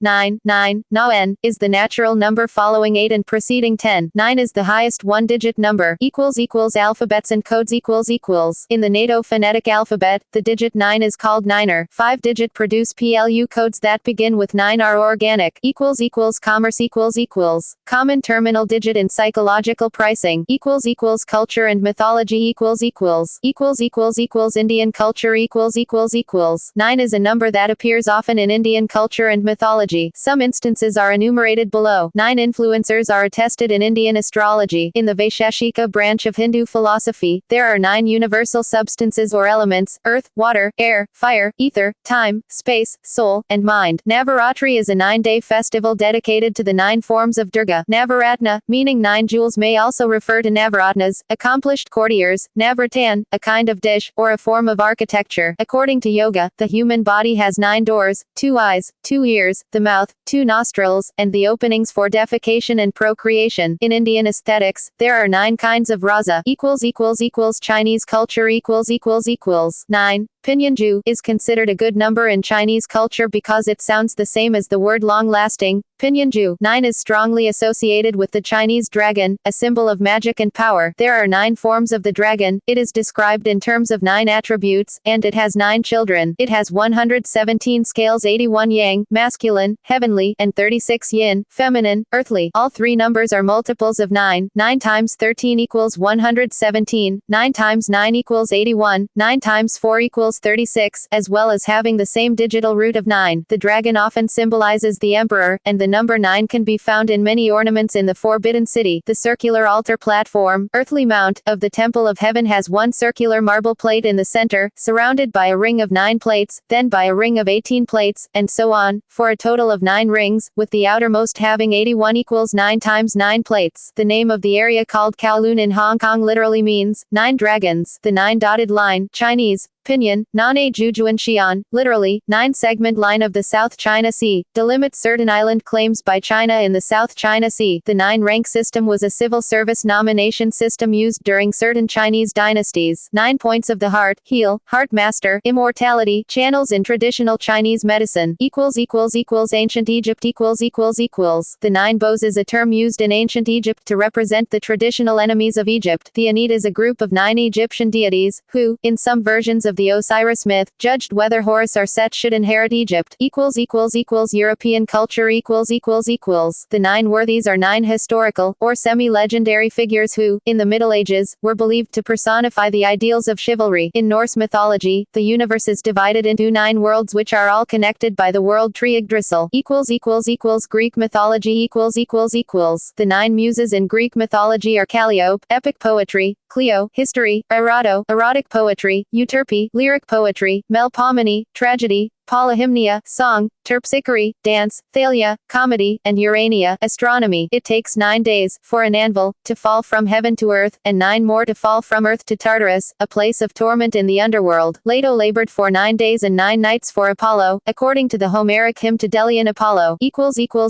9, 9, na n, is the natural number following 8 and preceding 10. 9 is the highest one-digit number. Alphabets and codes In the NATO phonetic alphabet, the digit 9 is called niner. 5-digit produce PLU codes that begin with 9 are organic. Commerce Common terminal digit in psychological pricing. Culture and mythology Indian culture 9 is a number that appears often in Indian culture and mythology. Some instances are enumerated below. 9 influencers are attested in Indian astrology. In the Vaisheshika branch of Hindu philosophy, there are 9 universal substances or elements: earth, water, air, fire, ether, time, space, soul, and mind. Navaratri is a 9-day festival dedicated to the 9 forms of Durga. Navaratna, meaning 9 jewels, may also refer to Navaratnas, accomplished courtiers. Navratan, a kind of dish, or a form of architecture. According to yoga, the human body has 9 doors: 2 eyes, 2 ears, the mouth, 2 nostrils, and the openings for defecation and procreation. In Indian aesthetics, there are 9 kinds of rasa. Chinese culture 9. Pinyin is considered a good number in Chinese culture because it sounds the same as the word long-lasting. Pinyin 9 is strongly associated with the Chinese dragon, a symbol of magic and power. There are 9 forms of the dragon. It is described in terms of 9 attributes, and it has 9 children. It has 117 scales, 81 yang, masculine, heavenly, and 36 yin, feminine, earthly. All 3 numbers are multiples of 9. 9 times 13 equals 117. 9 times 9 equals 81. 9 times 4 equals 36, as well as having the same digital root of 9. The dragon often symbolizes the emperor, and the number 9 can be found in many ornaments in the Forbidden City. The circular altar platform, earthly mount, of the Temple of Heaven has 1 circular marble plate in the center, surrounded by a ring of 9 plates, then by a ring of 18 plates, and so on, for a total of 9 rings, with the outermost having 81 equals 9 times 9 plates. The name of the area called Kowloon in Hong Kong literally means 9 dragons. The 9 dotted line, Chinese, Pinyin, Nane Jujuan Xian, literally, 9-segment line of the South China Sea, delimits certain island claims by China in the South China Sea. The 9-rank system was a civil service nomination system used during certain Chinese dynasties. 9 points of the heart, heal, heart master, immortality, channels in traditional Chinese medicine, ancient Egypt The 9 bows is a term used in ancient Egypt to represent the traditional enemies of Egypt. The Ennead is a group of 9 Egyptian deities, who, in some versions of the Osiris myth, judged whether Horus or Set should inherit Egypt. European culture The 9 worthies are 9 historical, or semi-legendary figures who, in the Middle Ages, were believed to personify the ideals of chivalry. In Norse mythology, the universe is divided into 9 worlds which are all connected by the world tree Yggdrasil. Greek mythology The 9 muses in Greek mythology are Calliope, epic poetry; Clio, history; Erato, erotic poetry; Euterpe, lyric poetry; Melpomene, tragedy; Polyhymnia, song; Terpsichore, dance; Thalia, comedy; and Urania, astronomy. It takes 9 days for an anvil to fall from heaven to earth, and 9 more to fall from earth to Tartarus, a place of torment in the underworld. Leto labored for 9 days and 9 nights for Apollo, according to the Homeric hymn to Delian Apollo.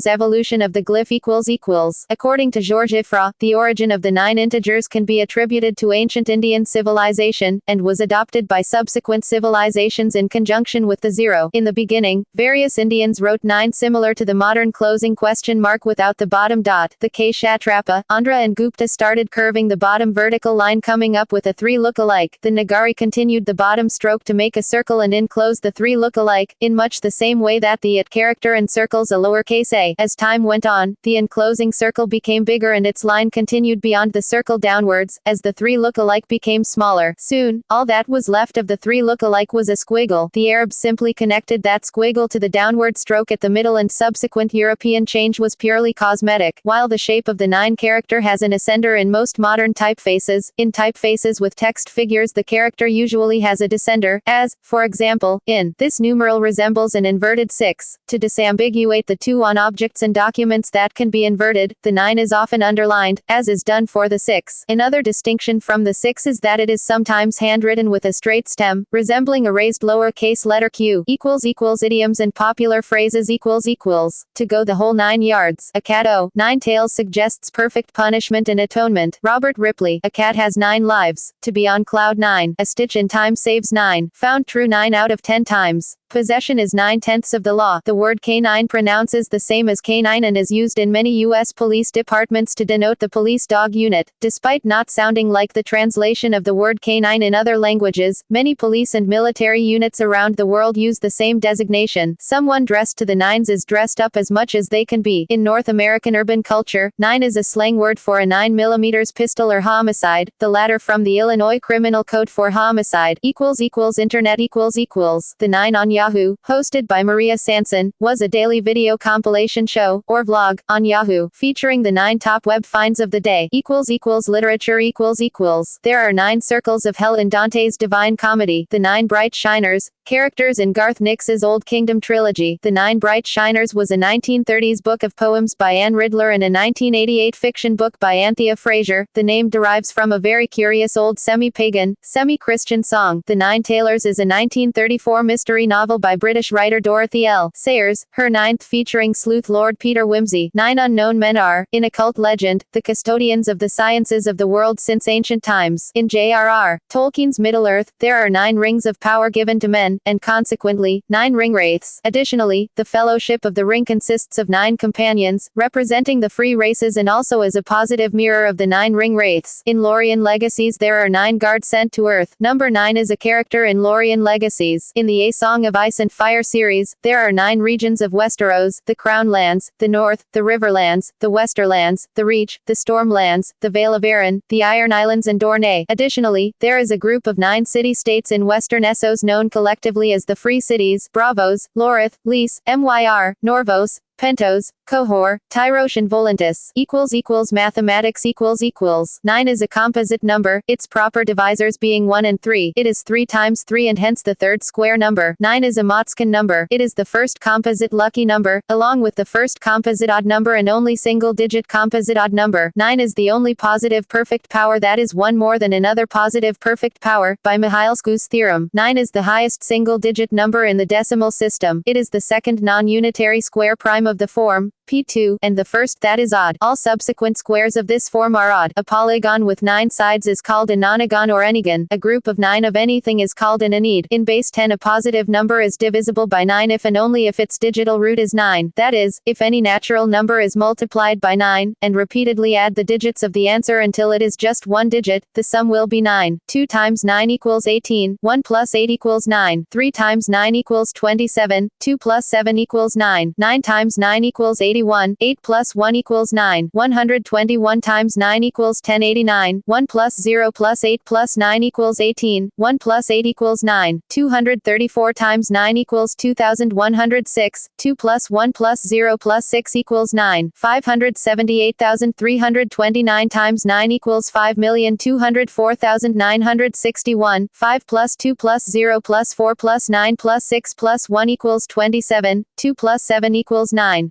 Evolution of the glyph According to Georges Ifra, the origin of the 9 integers can be attributed to ancient Indian civilization, and was adopted by subsequent civilizations in conjunction with the 0. In the beginning, various Indians wrote 9 similar to the modern closing question mark without the bottom dot. The Kshatrapa, Andhra and Gupta started curving the bottom vertical line, coming up with a 3 look-alike. The Nagari continued the bottom stroke to make a circle and enclose the 3 look-alike, in much the same way that the at character encircles a lowercase a. As time went on, the enclosing circle became bigger and its line continued beyond the circle downwards, as the 3 look-alike became smaller. Soon, all that was left of the 3 look-alike was a squiggle. The Arabs simply connected that squiggle to the downward stroke at the middle, and subsequent European change was purely cosmetic. While the shape of the 9 character has an ascender in most modern typefaces, in typefaces with text figures the character usually has a descender, as, for example, in this numeral resembles an inverted 6. To disambiguate the 2 on objects and documents that can be inverted, the 9 is often underlined, as is done for the 6. Another distinction from the 6 is that it is sometimes handwritten with a straight stem, resembling a raised lowercase letter q. Idioms and popular phrases To go the whole 9 yards. A cat o' 9 tails suggests perfect punishment and atonement. Robert Ripley. A cat has 9 lives. To be on cloud 9. A stitch in time saves 9. Found true 9 out of 10 times. Possession is 9/10 of the law. The word canine pronounces the same as canine and is used in many U.S. police departments to denote the police dog unit. Despite not sounding like the translation of the word canine in other languages, many police and military units around the world use the same designation. Someone dressed to the nines is dressed up as much as they can be. In North American urban culture, nine is a slang word for a 9mm pistol or homicide, the latter from the Illinois Criminal Code for homicide. Internet The Nine on Yahoo, hosted by Maria Sanson, was a daily video compilation show, or vlog, on Yahoo, featuring the 9 top web finds of the day. Literature There are 9 circles of hell in Dante's Divine Comedy. The 9 Bright Shiners, characters in Garth Nix's Old Kingdom trilogy. The 9 Bright Shiners was a 1930s book of poems by Anne Riddler and a 1988 fiction book by Anthea Fraser. The name derives from a very curious old semi-pagan, semi-Christian song. The 9 Tailors is a 1934 mystery novel by British writer Dorothy L. Sayers, her 9th featuring sleuth Lord Peter Wimsey. 9 unknown men are, in occult legend, the custodians of the sciences of the world since ancient times. In J.R.R. Tolkien's Middle-earth, there are 9 rings of power given to men, and consequently, 9 ringwraiths. Additionally, the Fellowship of the Ring consists of 9 companions, representing the free races and also as a positive mirror of the 9 ringwraiths. In Lorien Legacies there are 9 guards sent to Earth. Number 9 is a character in Lorien Legacies. In the A Song of Ice and Fire series, there are 9 regions of Westeros: the Crown Lands, the North, the Riverlands, the Westerlands, the Reach, the Stormlands, the Vale of Arryn, the Iron Islands and Dorne. Additionally, there is a group of 9 city-states in Western Essos known collectively as the Free Cities: Bravos, Lorith, Lys, Myr, Norvos, Pentos, Cohor, Tyrosh and Volantis. Mathematics 9 is a composite number, its proper divisors being 1 and 3. It is 3 times 3 and hence the third square number. 9 is a Motzkin number. It is the first composite lucky number, along with the first composite odd number and only single-digit composite odd number. 9 is the only positive perfect power that is 1 more than another positive perfect power, by Mihailsky's theorem. 9 is the highest single-digit number in the decimal system. It is the second non-unitary square prime of the form, P2, and the first that is odd. All subsequent squares of this form are odd. A polygon with 9 sides is called a nonagon or enigon. A group of 9 of anything is called an enid. In base 10 a positive number is divisible by 9 if and only if its digital root is 9. That is, if any natural number is multiplied by 9, and repeatedly add the digits of the answer until it is just 1 digit, the sum will be 9. 2 times 9 equals 18. 1 plus 8 equals 9. 3 times 9 equals 27. 2 plus 7 equals 9. 9 times 9 equals 81. 8 plus 1 equals 9. 121 times 9 equals 1089. 1 plus 0 plus 8 plus 9 equals 18. 1 plus 8 equals 9. 234 times 9 equals 2106. 2 plus 1 plus 0 plus 6 equals 9. 578,329 times 9 equals 5,204,961. 5 plus 2 plus 0 plus 4 plus 9 plus 6 plus 1 equals 27. 2 plus 7 equals 9.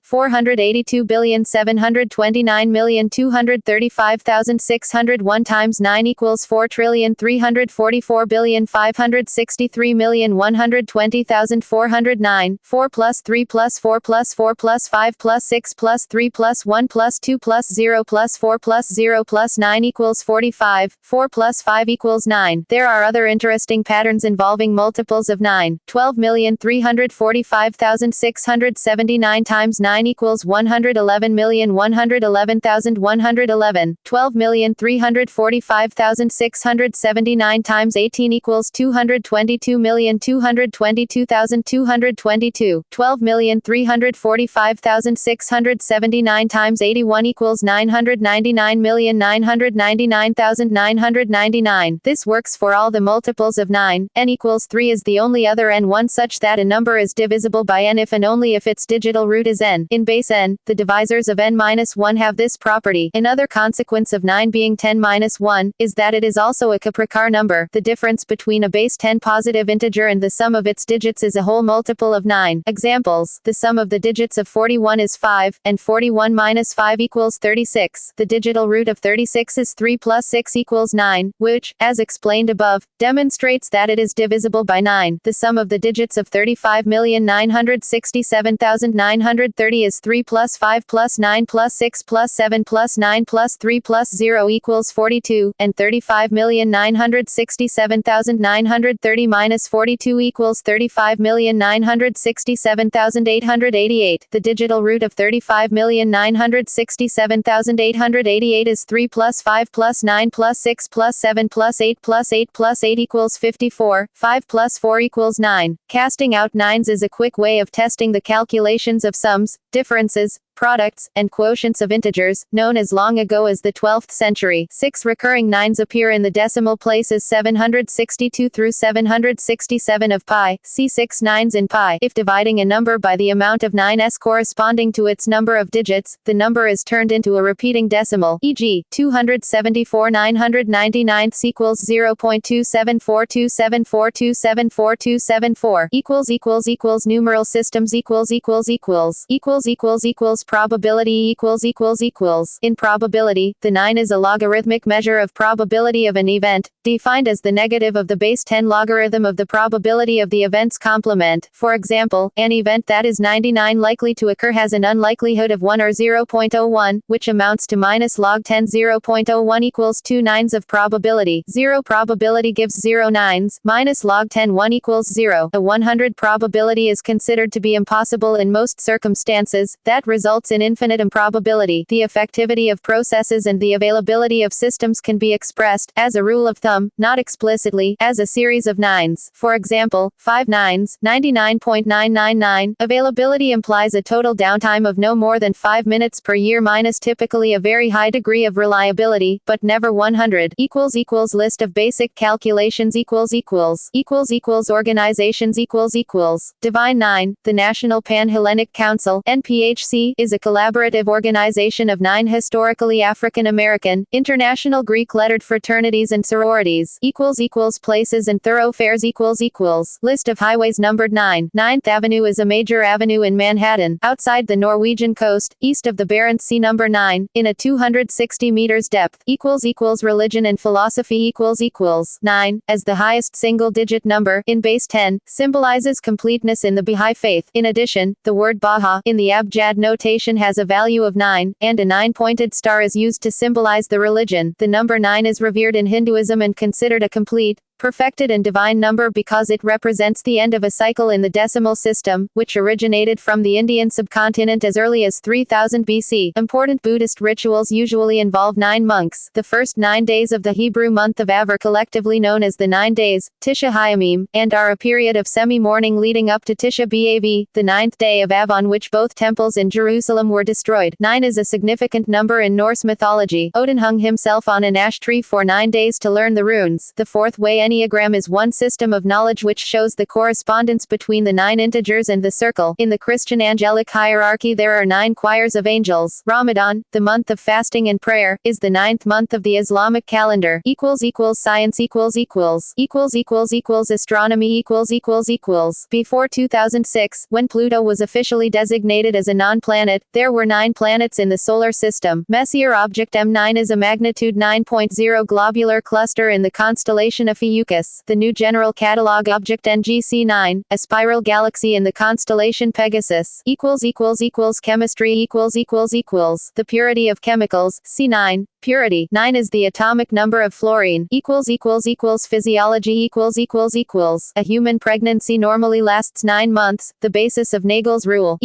482,729,235,601 times 9 equals 4,344,563,120,409. 4 plus 3 plus 4 plus 4 plus 5 plus 6 plus 3 plus 1 plus 2 plus 0 plus 4 plus 0 plus 9 equals 45. 4 plus 5 equals 9. There are other interesting patterns involving multiples of 9. 12,345,679 times 9 equals 111,111,111. 12,345,679 times 18 equals 222,222,222. 12,345,679 times 81 equals 999,999,999. This works for all the multiples of 9. N equals 3 is the only other n1 such that a number is divisible by n if and only if its digital root is n. In base n, the divisors of n-1 have this property. Another consequence of 9 being 10-1 is that it is also a Capricar number. The difference between a base 10 positive integer and the sum of its digits is a whole multiple of 9. Examples: the sum of the digits of 41 is 5, and 41 minus 5 equals 36. The digital root of 36 is 3 plus 6 equals 9, which, as explained above, demonstrates that it is divisible by 9. The sum of the digits of 35,967,930 is 3 3 plus 5 plus 9 plus 6 plus 7 plus 9 plus 3 plus 0 equals 42, and 35,967,930 minus 42 equals 35,967,888. The digital root of 35,967,888 is 3 plus 5 plus 9 plus 6 plus 7 plus 8 plus 8 plus 8 equals 54, 5 plus 4 equals 9. Casting out nines is a quick way of testing the calculations of sums, differences, products, and quotients of integers, known as long ago as the 12th century. 6 recurring nines appear in the decimal places 762 through 767 of pi. See 6 nines in pi. If dividing a number by the amount of 9s corresponding to its number of digits, the number is turned into a repeating decimal, e.g., 274 999 equals 0.274274274274 numeral systems probability In probability, the 9 is a logarithmic measure of probability of an event, defined as the negative of the base 10 logarithm of the probability of the event's complement. For example, an event that is 99 likely to occur has an unlikelihood of 1 or 0.01, which amounts to minus log 10 0.01 equals 2 nines of probability. 0 probability gives 0 nines, minus log 10 1 equals 0. A 100 probability is considered to be impossible in most circumstances. That results in infinite improbability. The effectivity of processes and the availability of systems can be expressed, as a rule of thumb, not explicitly, as a series of nines. For example, 5 nines, 99.999. Availability implies a total downtime of no more than 5 minutes per year minus typically a very high degree of reliability, but never 100. List of basic calculations organizations Divine 9. The National Pan-Hellenic Council, NPHC, is a collaborative organization of 9 historically African-American, international Greek-lettered fraternities and sororities. Places and thoroughfares List of highways numbered 9. 9th Avenue is a major avenue in Manhattan, outside the Norwegian coast, east of the Barents Sea. Number 9, in a 260 meters depth. Religion and philosophy 9, as the highest single-digit number, in base 10, symbolizes completeness in the Baha'i faith. In addition, the word Baha, in the Abjad notation has a value of 9, and a 9-pointed star is used to symbolize the religion. The number 9 is revered in Hinduism and considered a complete, perfected and divine number because it represents the end of a cycle in the decimal system, which originated from the Indian subcontinent as early as 3000 BC. Important Buddhist rituals usually involve 9 monks. The first 9 days of the Hebrew month of Av are collectively known as the 9 days, Tisha Hayamim, and are a period of semi-mourning leading up to Tisha B'Av, the 9th day of Av on which both temples in Jerusalem were destroyed. 9 is a significant number in Norse mythology. Odin hung himself on an ash tree for 9 days to learn the runes. The fourth way Enneagram is one system of knowledge which shows the correspondence between the 9 integers and the circle. In the Christian angelic hierarchy there are 9 choirs of angels. Ramadan, the month of fasting and prayer, is the 9th month of the Islamic calendar. Science astronomy Before 2006, when Pluto was officially designated as a non-planet, there were 9 planets in the solar system. Messier object M9 is a magnitude 9.0 globular cluster in the constellation Ophiuchus. The new general catalog object NGC9, a spiral galaxy in the constellation Pegasus. Chemistry The purity of chemicals, C9. Purity 9 is the atomic number of fluorine. Physiology A human pregnancy normally lasts 9 months, the basis of Nagel's rule.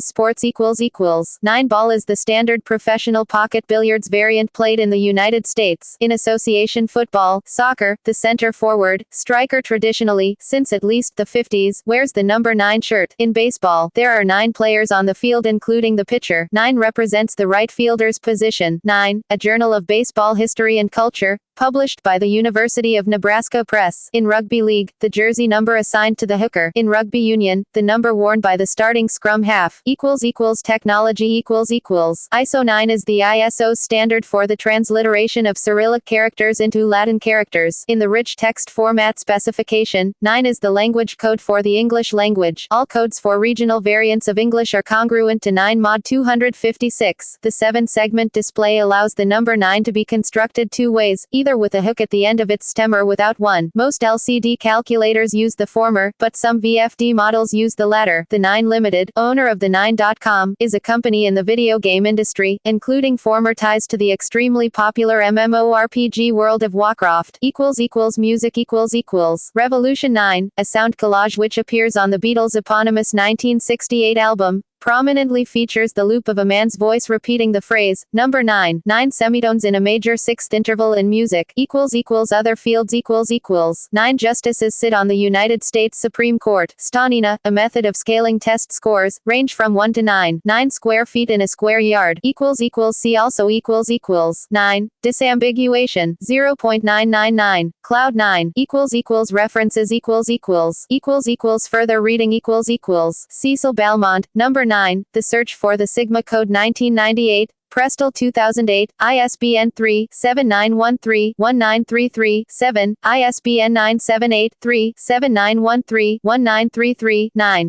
Sports 9 ball is the standard professional pocket billiards variant played in the United States. In association football, soccer, the center forward, striker traditionally, since at least the 50s, wears the number 9 shirt. In baseball, there are 9 players on the field including the pitcher. 9 represents the right fielder's position. 9, a Journal of Baseball History and Culture, published by the University of Nebraska Press. In rugby league, the jersey number assigned to the hooker. In rugby union, the number worn by the starting scrum half. Technology ISO 9 is the ISO standard for the transliteration of Cyrillic characters into Latin characters. In the rich text format specification, 9 is the language code for the English language. All codes for regional variants of English are congruent to 9 mod 256. The 7-segment display allows the number 9 to be constructed two ways, either with a hook at the end of its stem or without one. Most LCD calculators use the former, but some VFD models use the latter. The 9 Limited, owner of the 9.com, is a company in the video game industry, including former ties to the extremely popular MMORPG World of Warcraft. Music Revolution 9, a sound collage which appears on the Beatles' eponymous 1968 album, prominently features the loop of a man's voice repeating the phrase, number 9, 9 semitones in a major sixth interval in music, other fields 9 justices sit on the United States Supreme Court. Stanina, a method of scaling test scores, range from 1 to 9, 9 square feet in a square yard, see also 9, disambiguation, 0.999, cloud 9, references further reading Cecil Belmont, number 9, The Search for the Sigma Code 1998, Prestel 2008, ISBN 3-7913-1933-7, ISBN 978-3-7913-1933-9.